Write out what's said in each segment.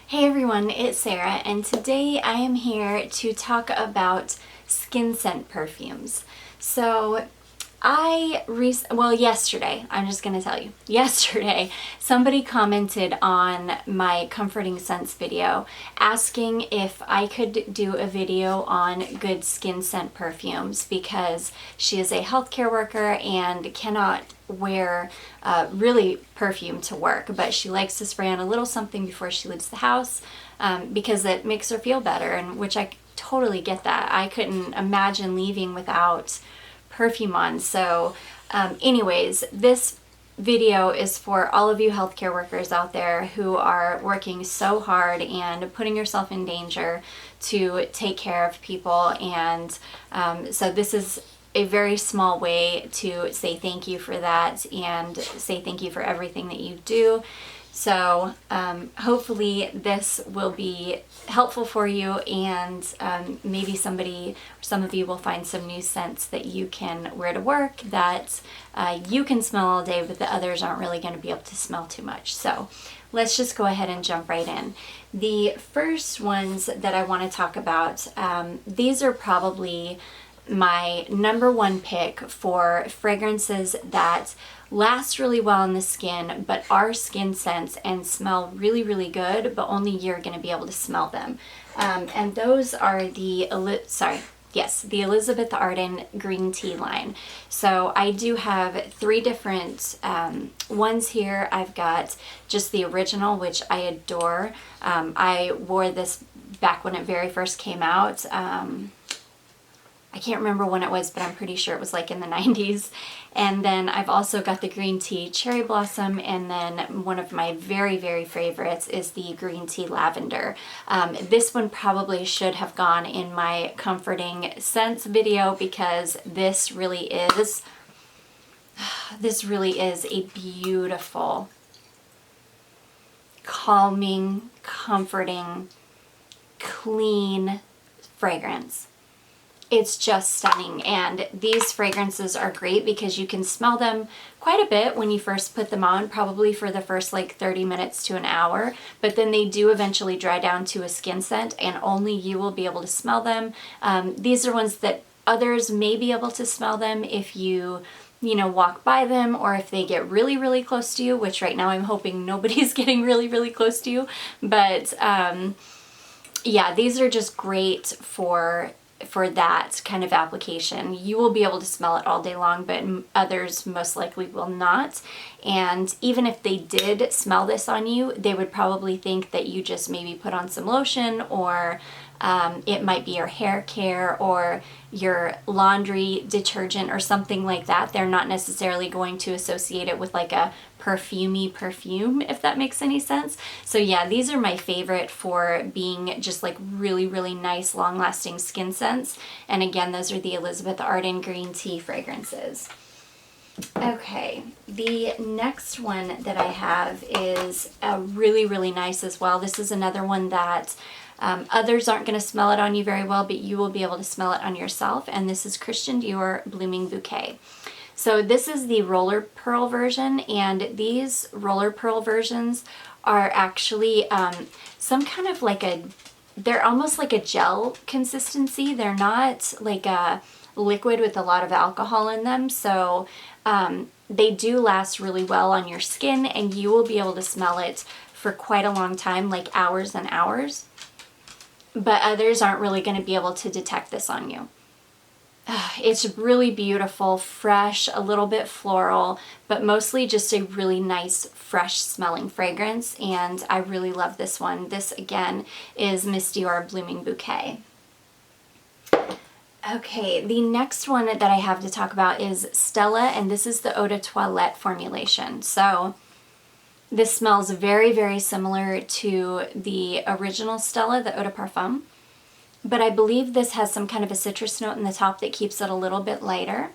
Hey everyone, it's Sarah, and today I am here to talk about skin scent perfumes. Yesterday, I'm just gonna tell you, yesterday, somebody commented on my Comforting Scents video asking if I could do a video on good skin scent perfumes because she is a healthcare worker and cannot wear really perfume to work, but she likes to spray on a little something before she leaves the house because it makes her feel better, and which I totally get that. I couldn't imagine leaving without perfume on. Anyways, this video is for all of you healthcare workers out there who are working so hard and putting yourself in danger to take care of people. And so this is a very small way to say thank you for that and say thank you for everything that you do. So hopefully this will be helpful for you, and maybe some of you will find some new scents that you can wear to work that you can smell all day, but the others aren't really going to be able to smell too much. So let's just go ahead and jump right in. The first ones that I want to talk about, these are probably my number one pick for fragrances that last really well on the skin but are skin scents and smell really, really good, but only you're going to be able to smell them. And those are the Elizabeth Arden green tea line. So I do have three different ones here. I've got just the original, which I adore. I wore this back when it very first came out. I can't remember when it was, but I'm pretty sure it was like in the 90s. And then I've also got the green tea cherry blossom, and then one of my very, very favorites is the green tea lavender. This one probably should have gone in my Comforting Scents video because this really is a beautiful, calming, comforting, clean fragrance. It's just stunning, and these fragrances are great because you can smell them quite a bit when you first put them on, probably for the first like 30 minutes to an hour, but then they do eventually dry down to a skin scent and only you will be able to smell them. These are ones that others may be able to smell them if you walk by them, or if they get really, really close to you, which right now I'm hoping nobody's getting really, really close to you. But yeah, these are just great for that kind of application. You will be able to smell it all day long, but others most likely will not. And even if they did smell this on you, they would probably think that you just maybe put on some lotion, or it might be your hair care or your laundry detergent or something like that. They're not necessarily going to associate it with like a perfumey perfume, if that makes any sense. So yeah, these are my favorite for being just like really, really nice, long-lasting skin scents. And again, those are the Elizabeth Arden green tea fragrances. Okay, the next one that I have is really, really nice as well. This is another one that others aren't going to smell it on you very well, but you will be able to smell it on yourself. And this is Christian Dior Blooming Bouquet. So this is the roller pearl version, and these roller pearl versions are actually some kind of like they're almost like a gel consistency. They're not like a liquid with a lot of alcohol in them. So they do last really well on your skin, and you will be able to smell it for quite a long time, like hours and hours. But others aren't really going to be able to detect this on you. It's really beautiful, fresh, a little bit floral, but mostly just a really nice, fresh smelling fragrance, and I really love this one. This, again, is Miss Dior Blooming Bouquet. Okay, the next one that I have to talk about is Stella, and this is the Eau de Toilette formulation. So this smells very, very similar to the original Stella, the Eau de Parfum. But I believe this has some kind of a citrus note in the top that keeps it a little bit lighter.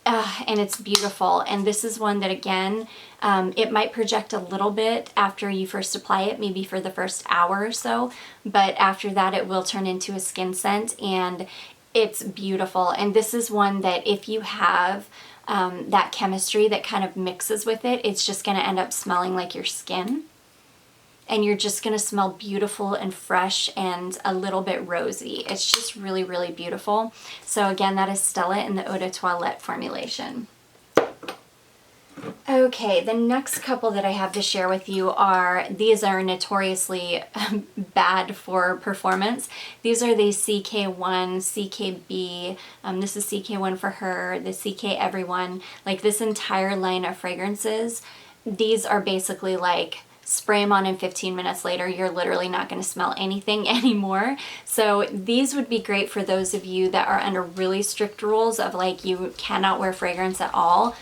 And it's beautiful. And this is one that, again, it might project a little bit after you first apply it, maybe for the first hour or so. But after that, it will turn into a skin scent, and it's beautiful. And this is one that if you have that chemistry that kind of mixes with it, it's just going to end up smelling like your skin. and you're just gonna smell beautiful and fresh and a little bit rosy. It's just really, really beautiful. So again, that is Stella in the Eau de Toilette formulation. Okay, the next couple that I have to share with you are, these are notoriously bad for performance. These are the CK1, CKB, this is CK1 for her, the CK Everyone, like this entire line of fragrances. These are basically like, spray them on and 15 minutes later, you're literally not going to smell anything anymore. So these would be great for those of you that are under really strict rules of like, you cannot wear fragrance at all.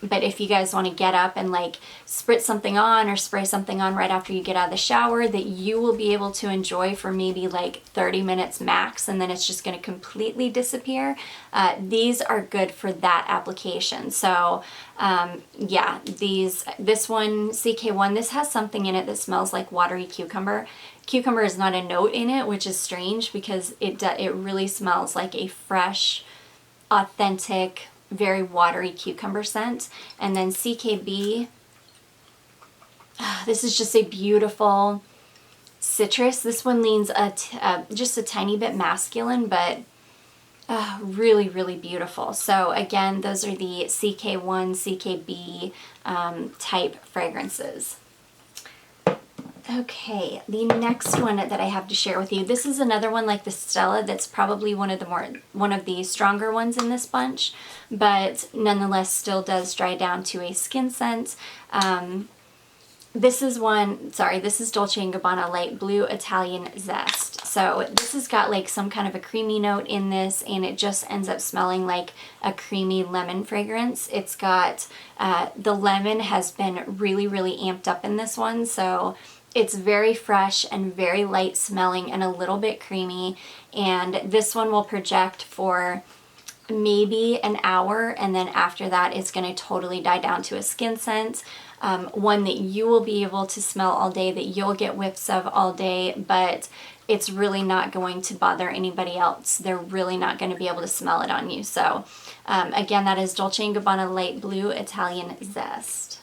But if you guys want to get up and like spritz something on or spray something on right after you get out of the shower that you will be able to enjoy for maybe like 30 minutes max, and then it's just going to completely disappear. These are good for that application. So yeah, this one, CK1, this has something in it that smells like watery cucumber. Cucumber is not a note in it, which is strange because it really smells like a fresh, authentic, very watery cucumber scent. And then CKB, this is just a beautiful citrus. This one leans just a tiny bit masculine, but really, really beautiful. So again, those are the CK1, CKB type fragrances. Okay, the next one that I have to share with you, this is another one like the Stella that's probably one of the stronger ones in this bunch, but nonetheless still does dry down to a skin scent. This is Dolce & Gabbana Light Blue Italian Zest. So this has got like some kind of a creamy note in this, and it just ends up smelling like a creamy lemon fragrance. It's got, the lemon has been really, really amped up in this one, so it's very fresh and very light smelling and a little bit creamy. And this one will project for maybe an hour, and then after that it's going to totally die down to a skin scent. One that you will be able to smell all day, that you'll get whiffs of all day, but it's really not going to bother anybody else. They're really not going to be able to smell it on you. So again, that is Dolce & Gabbana Light Blue Italian Zest.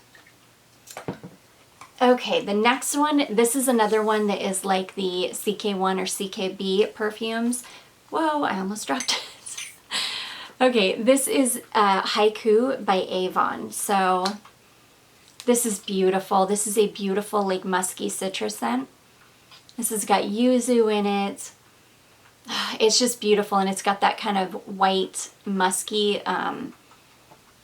Okay, the next one, this is another one that is like the CK1 or CKB perfumes. Whoa, I almost dropped it. Okay, this is Haiku by Avon. So this is beautiful. This is a beautiful like musky citrus scent. This has got yuzu in it. It's just beautiful, and it's got that kind of white musky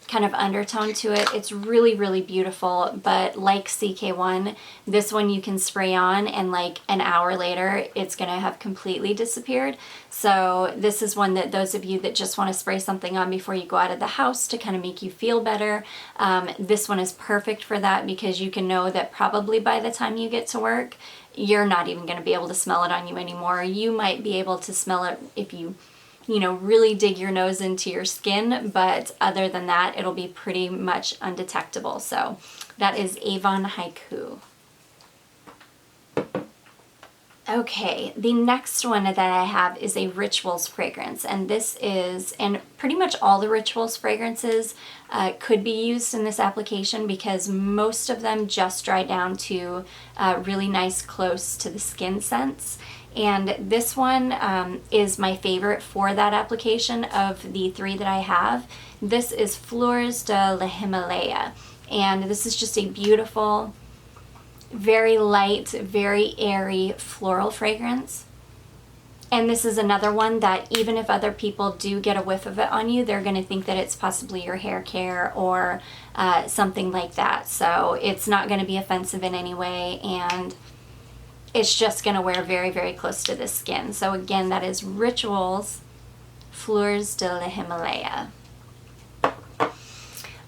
kind of undertone to it. It's really, really beautiful, but like CK1, this one you can spray on and like an hour later it's gonna have completely disappeared. So this is one that those of you that just want to spray something on before you go out of the house to kind of make you feel better, this one is perfect for that, because you can know that probably by the time you get to work you're not even going to be able to smell it on you anymore. You might be able to smell it if you really dig your nose into your skin, but other than that, it'll be pretty much undetectable. So that is Avon Haiku. Okay, the next one that I have is a Rituals fragrance, and this is, and pretty much all the Rituals fragrances could be used in this application because most of them just dry down to really nice close to the skin scents. And this one is my favorite for that application of the three that I have. This is Fleurs de la Himalaya, and this is just a beautiful, very light, very airy floral fragrance. And this is another one that even if other people do get a whiff of it on you, they're going to think that it's possibly your hair care or something like that. So it's not going to be offensive in any way, and it's just going to wear very, very close to the skin. So again, that is Rituals Fleurs de la Himalaya.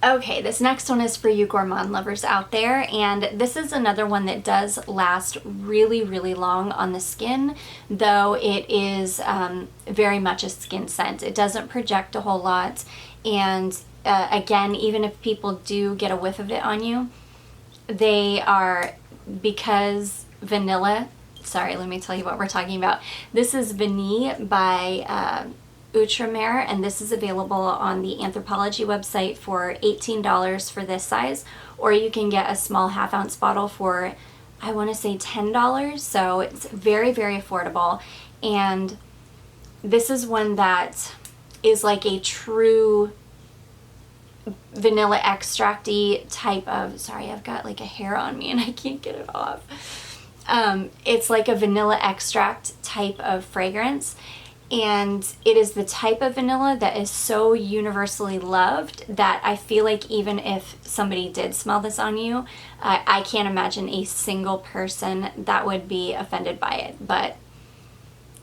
Okay, this next one is for you gourmand lovers out there, and this is another one that does last really, really long on the skin, though it is very much a skin scent. It doesn't project a whole lot, and again, even if people do get a whiff of it on you, they are, because vanilla, sorry, let me tell you what we're talking about. This is Vanille by Outremer, and this is available on the Anthropologie website for $18 for this size, or you can get a small 1/2 ounce bottle for I want to say $10, so it's very, very affordable. And this is one that is like a true vanilla extract-y type of, sorry, I've got like a hair on me and I can't get it off. It's like a vanilla extract type of fragrance, and it is the type of vanilla that is so universally loved that I feel like even if somebody did smell this on you, I can't imagine a single person that would be offended by it. But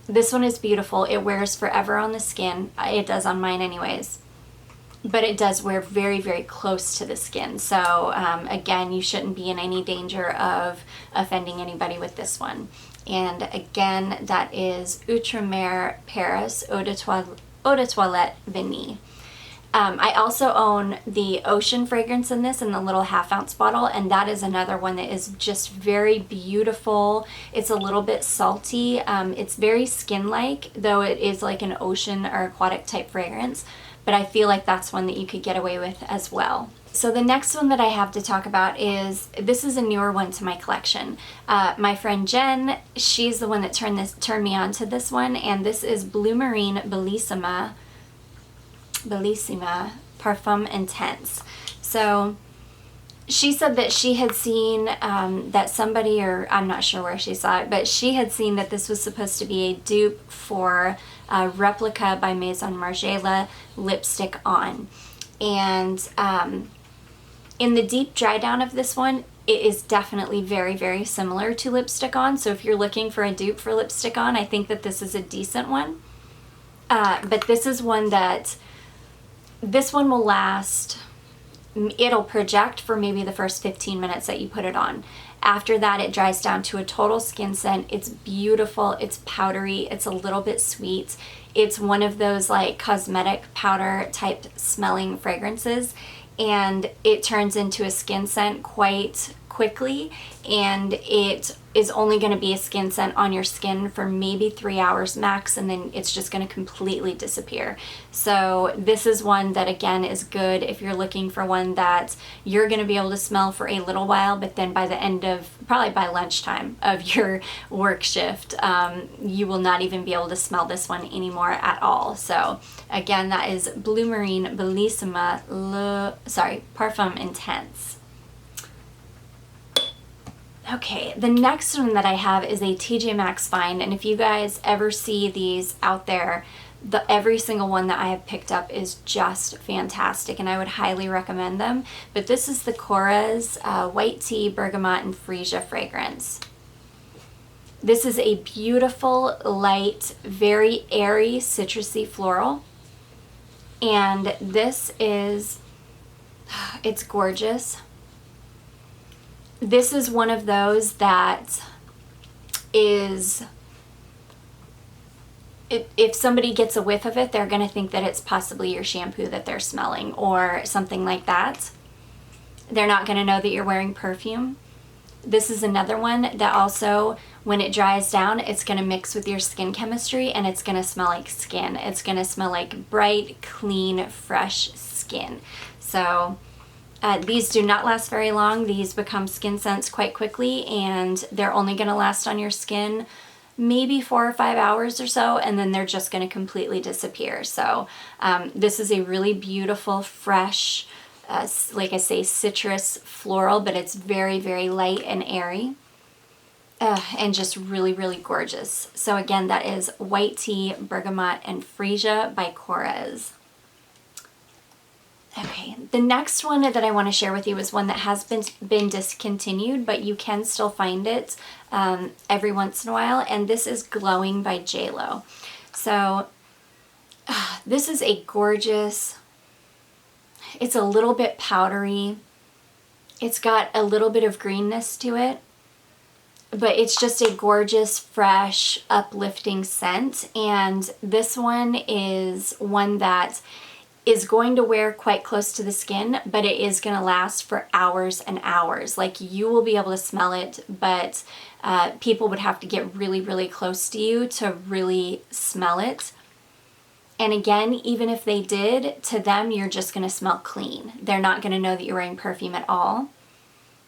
this one is beautiful. It wears forever on the skin. It does on mine anyways. But it does wear very, very close to the skin. So again, you shouldn't be in any danger of offending anybody with this one. And again, that is Outremer Paris Eau de Toilette Vanille. I also own the Ocean fragrance in this in the little 1/2 ounce bottle, and that is another one that is just very beautiful. It's a little bit salty. It's very skin-like, though it is like an ocean or aquatic type fragrance, but I feel like that's one that you could get away with as well. So the next one that I have to talk about is, this is a newer one to my collection. My friend Jen, she's the one that turned me on to this one, and this is Blumarine Bellissima Parfum Intense. So she said that she had seen that somebody, or I'm not sure where she saw it, but she had seen that this was supposed to be a dupe for Replica by Maison Margiela Lipstick On. And in the deep dry down of this one, it is definitely very, very similar to Lipstick On. So if you're looking for a dupe for Lipstick On, I think that this is a decent one. But this is one that, this one will last, it'll project for maybe the first 15 minutes that you put it on. After that, it dries down to a total skin scent. It's beautiful, it's powdery, it's a little bit sweet. It's one of those like cosmetic powder type smelling fragrances, and it turns into a skin scent quite quickly, and it is only going to be a skin scent on your skin for maybe 3 hours max, and then it's just going to completely disappear. So this is one that again is good if you're looking for one that you're going to be able to smell for a little while, but then by the end of, probably by lunchtime of your work shift, you will not even be able to smell this one anymore at all. So again, that is Blumarine Bellissima Parfum Intense. Okay, the next one that I have is a TJ Maxx Fine, and if you guys ever see these out there, every single one that I have picked up is just fantastic, and I would highly recommend them. But this is the Korres White Tea, Bergamot, and Freesia fragrance. This is a beautiful, light, very airy, citrusy floral, and this is, it's gorgeous. This is one of those that is, if somebody gets a whiff of it, they're going to think that it's possibly your shampoo that they're smelling or something like that. They're not going to know that you're wearing perfume. This is another one that also, when it dries down, it's going to mix with your skin chemistry and it's going to smell like skin. It's going to smell like bright, clean, fresh skin. So these do not last very long. These become skin scents quite quickly, and they're only going to last on your skin maybe 4 or 5 hours or so, and then they're just going to completely disappear. So this is a really beautiful, fresh, like I say, citrus floral, but it's very, very light and airy, and just really, really gorgeous. So again, that is White Tea, Bergamot, and Freesia by Korres. Okay, the next one that I want to share with you is one that has been discontinued, but you can still find it every once in a while, and this is Glowing by JLo. So this is a gorgeous, it's a little bit powdery, it's got a little bit of greenness to it, but it's just a gorgeous, fresh, uplifting scent. And this one is one that is going to wear quite close to the skin, but it is going to last for hours and hours. Like, you will be able to smell it, but people would have to get really, really close to you to really smell it. And again, even if they did, to them, you're just going to smell clean. They're not going to know that you're wearing perfume at all.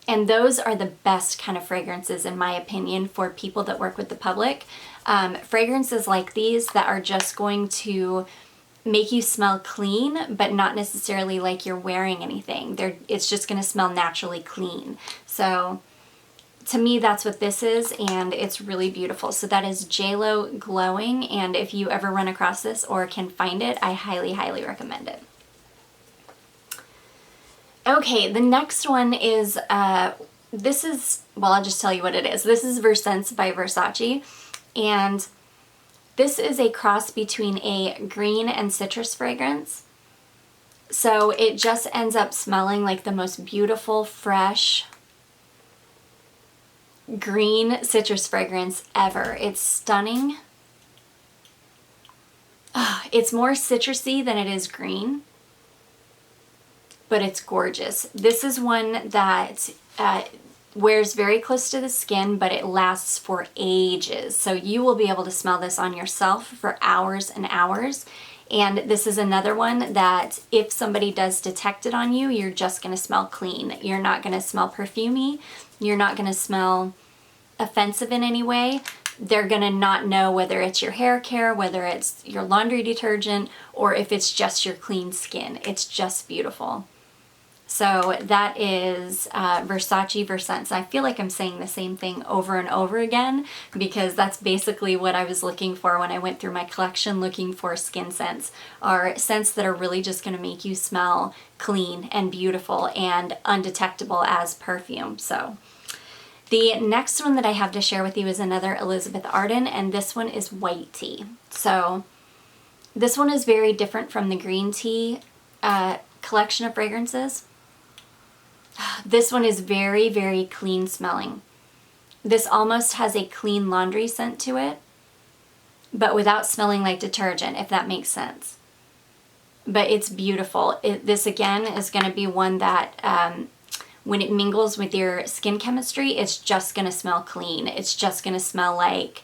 And those are the best kind of fragrances, in my opinion, for people that work with the public. Fragrances like these that are just going to make you smell clean, but not necessarily like you're wearing anything. It's just going to smell naturally clean. So to me, that's what this is, and it's really beautiful. So that is JLo Glowing, and if you ever run across this or can find it, I highly, highly recommend it. Okay, the next one is, this is, well, I'll just tell you what it is. This is Versence by Versace, and this is a cross between a green and citrus fragrance. So it just ends up smelling like the most beautiful, fresh, green citrus fragrance ever. It's stunning. It's more citrusy than it is green, but it's gorgeous. This is one that wears very close to the skin, but it lasts for ages. So you will be able to smell this on yourself for hours and hours. And this is another one that if somebody does detect it on you, you're just going to smell clean. You're not going to smell perfumey. You're not going to smell offensive in any way. They're going to not know whether it's your hair care, whether it's your laundry detergent, or if it's just your clean skin. It's just beautiful. So that is Versace Versence. I feel like I'm saying the same thing over and over again because that's basically what I was looking for when I went through my collection looking for skin scents, are scents that are really just going to make you smell clean and beautiful and undetectable as perfume. So the next one that I have to share with you is another Elizabeth Arden, and this one is white tea. So this one is very different from the green tea collection of fragrances. This one is very, very clean smelling. This almost has a clean laundry scent to it, but without smelling like detergent, if that makes sense. But it's beautiful. This again is going to be one that when it mingles with your skin chemistry, it's just going to smell clean. It's just going to smell like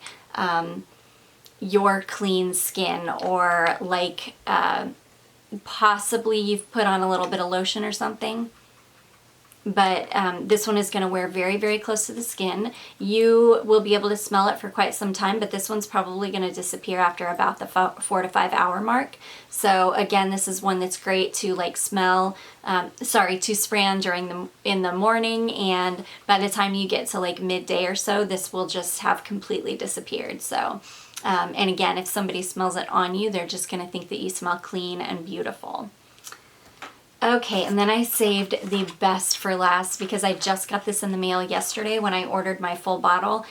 your clean skin, or like possibly you've put on a little bit of lotion or something. But this one is going to wear very, very close to the skin. You will be able to smell it for quite some time, but this one's probably going to disappear after about the 4 to 5 hour mark. So again, this is one that's great to like smell, to spray on in the morning, and by the time you get to like midday or so, this will just have completely disappeared. So, and again, if somebody smells it on you, they're just going to think that you smell clean and beautiful. Okay, and then I saved the best for last because I just got this in the mail yesterday when I ordered my full bottle,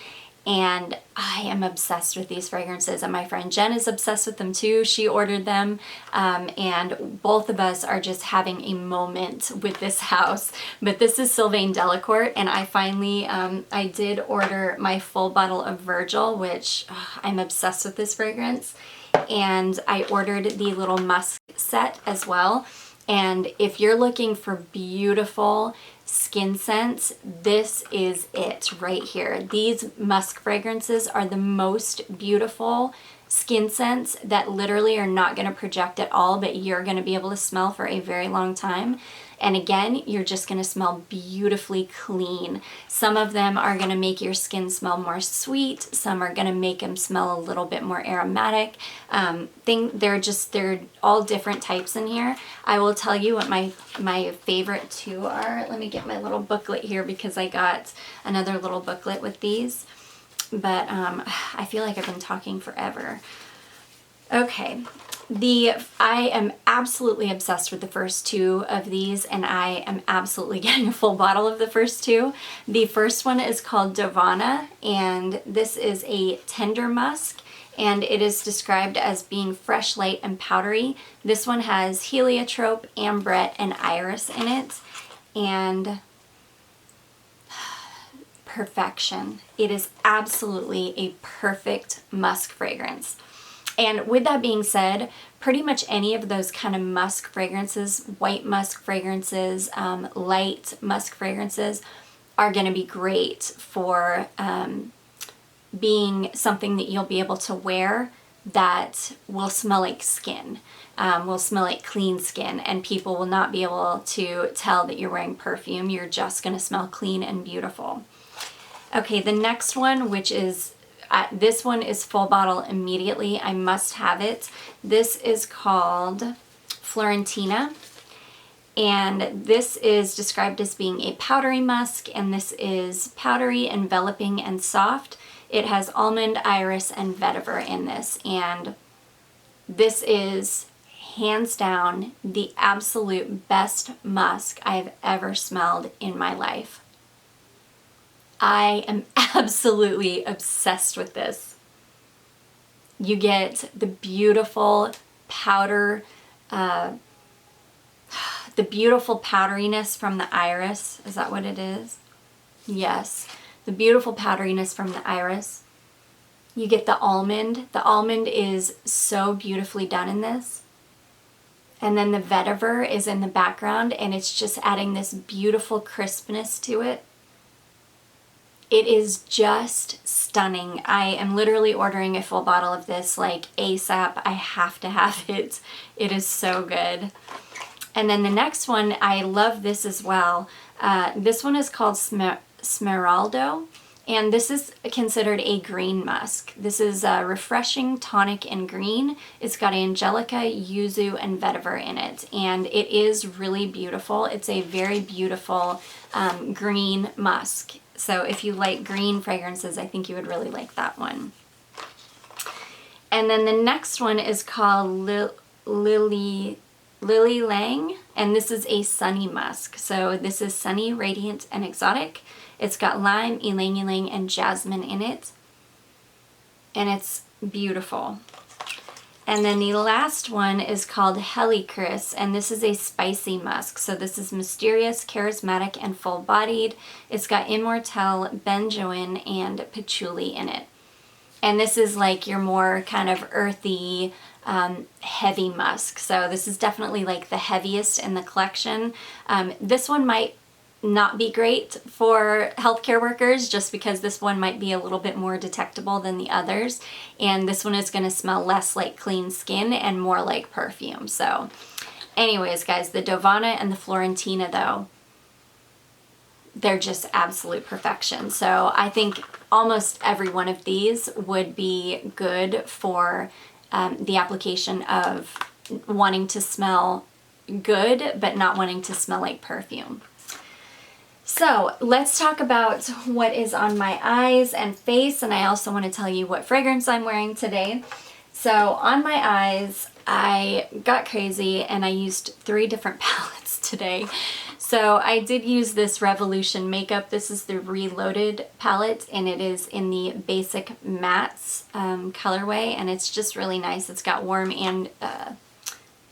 and I am obsessed with these fragrances, and my friend Jen is obsessed with them too. She ordered them, and both of us are just having a moment with this house. But this is Sylvaine Delacourte, and I finally, I did order my full bottle of Virgil, which I'm obsessed with this fragrance, and I ordered the little Musc set as well. And if you're looking for beautiful skin scents, this is it right here. These musk fragrances are the most beautiful skin scents that literally are not going to project at all, but you're going to be able to smell for a very long time. And again, you're just going to smell beautifully clean. Some of them are going to make your skin smell more sweet. Some are going to make them smell a little bit more aromatic. They're all different types in here. I will tell you what my favorite two are. Let me get my little booklet here because I got another little booklet with these. But I feel like I've been talking forever. Okay. I am absolutely obsessed with the first two of these, and I am absolutely getting a full bottle of the first two. The first one is called Dovana, and this is a tender musk, and it is described as being fresh, light, and powdery. This one has heliotrope, ambrette, and iris in it, and perfection. It is absolutely a perfect musk fragrance. And with that being said, pretty much any of those kind of musk fragrances, white musk fragrances, light musk fragrances, are going to be great for being something that you'll be able to wear that will smell like skin, will smell like clean skin, and people will not be able to tell that you're wearing perfume. You're just going to smell clean and beautiful. Okay, the next one, which is, this one is full bottle immediately. I must have it. This is called Florentina. And this is described as being a powdery musk, and this is powdery, enveloping, and soft. It has almond, iris, and vetiver in this, and this is hands down the absolute best musk I've ever smelled in my life. I am absolutely obsessed with this. You get the beautiful powder, the beautiful powderiness from the iris. Is that what it is? Yes. The beautiful powderiness from the iris. You get the almond. The almond is so beautifully done in this. And then the vetiver is in the background, and it's just adding this beautiful crispness to it. It is just stunning. I am literally ordering a full bottle of this like ASAP. I have to have it. It is so good. And then the next one, I love this as well. This one is called Smeraldo, and this is considered a green musk. This is refreshing, tonic, and green. It's got angelica, yuzu, and vetiver in it, and it is really beautiful. It's a very beautiful green musk. So if you like green fragrances, I think you would really like that one. And then the next one is called Lilyang, and this is a sunny musk. So this is sunny, radiant, and exotic. It's got lime, ylang ylang, and jasmine in it, and it's beautiful. And then the last one is called Helicriss, and this is a spicy musk. So this is mysterious, charismatic, and full-bodied. It's got immortelle, benjoin, and patchouli in it. And this is like your more kind of earthy, heavy musk. So this is definitely like the heaviest in the collection. This one might not be great for healthcare workers just because this one might be a little bit more detectable than the others, and this one is going to smell less like clean skin and more like perfume. So anyways guys, the Dovana and the Florentina though, they're just absolute perfection. So I think almost every one of these would be good for the application of wanting to smell good but not wanting to smell like perfume. So let's talk about what is on my eyes and face, and I also want to tell you what fragrance I'm wearing today. So on my eyes, I got crazy and I used 3 different palettes today. So I did use this Revolution makeup. This is the Reloaded palette, and it is in the Basic Mattes colorway, and it's just really nice. It's got warm and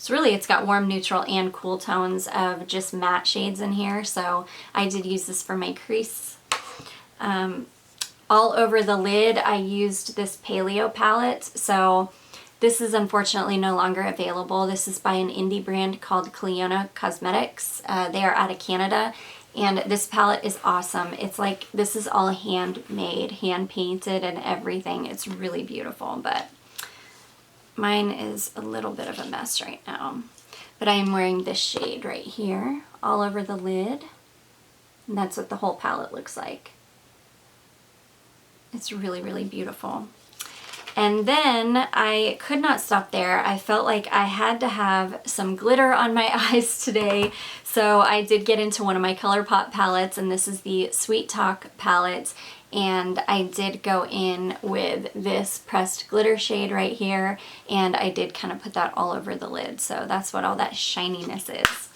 it's got warm, neutral, and cool tones of just matte shades in here. So I did use this for my crease. All over the lid, I used this Paleo palette. So this is unfortunately no longer available. This is by an indie brand called Cleona Cosmetics. They are out of Canada, and this palette is awesome. It's like, this is all handmade, hand painted, and everything. It's really beautiful, but mine is a little bit of a mess right now. But I am wearing this shade right here all over the lid. And that's what the whole palette looks like. It's really, really beautiful. And then I could not stop there. I felt like I had to have some glitter on my eyes today. So I did get into one of my ColourPop palettes, and this is the Sweet Talk palette. And I did go in with this pressed glitter shade right here, and I did kind of put that all over the lid. So that's what all that shininess is.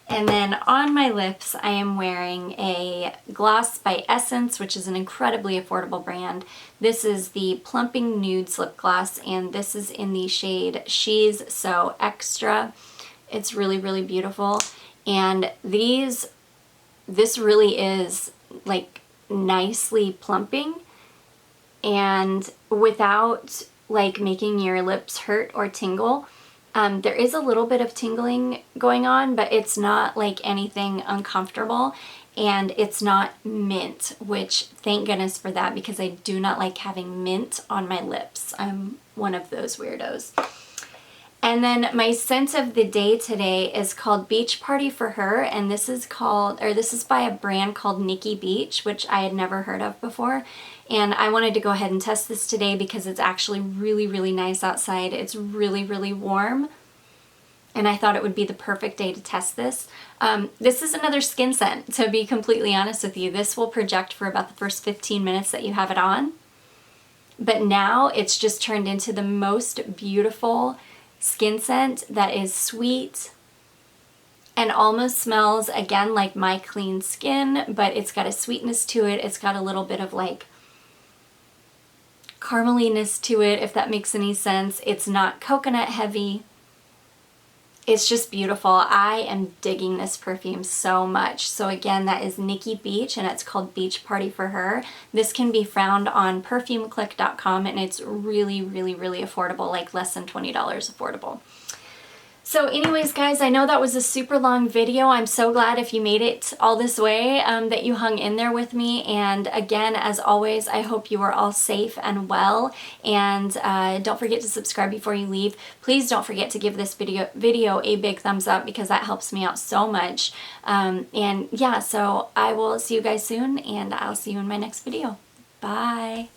And then on my lips, I am wearing a gloss by Essence, which is an incredibly affordable brand. This is the Plumping Nudes Lip Gloss, and this is in the shade She's So Extra. It's really, really beautiful. And this really is like nicely plumping, and without like making your lips hurt or tingle. There is a little bit of tingling going on, but it's not like anything uncomfortable. and it's not mint, which thank goodness for that, because I do not like having mint on my lips. I'm one of those weirdos. And then my scent of the day today is called Beach Party for Her, and this is by a brand called Nikki Beach, which I had never heard of before. And I wanted to go ahead and test this today because it's actually really, really nice outside. It's really, really warm, and I thought it would be the perfect day to test this. This is another skin scent, to be completely honest with you. This will project for about the first 15 minutes that you have it on. But now it's just turned into the most beautiful skin scent that is sweet and almost smells, again, like my clean skin, but it's got a sweetness to it. It's got a little bit of like carameliness to it, if that makes any sense. It's not coconut heavy. It's just beautiful. I am digging this perfume so much. So again, that is Nikki Beach, and it's called Beach Party for Her. This can be found on perfumeclick.com, and it's really, really, really affordable, like less than $20 affordable. So anyways, guys, I know that was a super long video. I'm so glad if you made it all this way, that you hung in there with me. And again, as always, I hope you are all safe and well. And don't forget to subscribe before you leave. Please don't forget to give this video a big thumbs up, because that helps me out so much. And yeah, so I will see you guys soon, and I'll see you in my next video. Bye.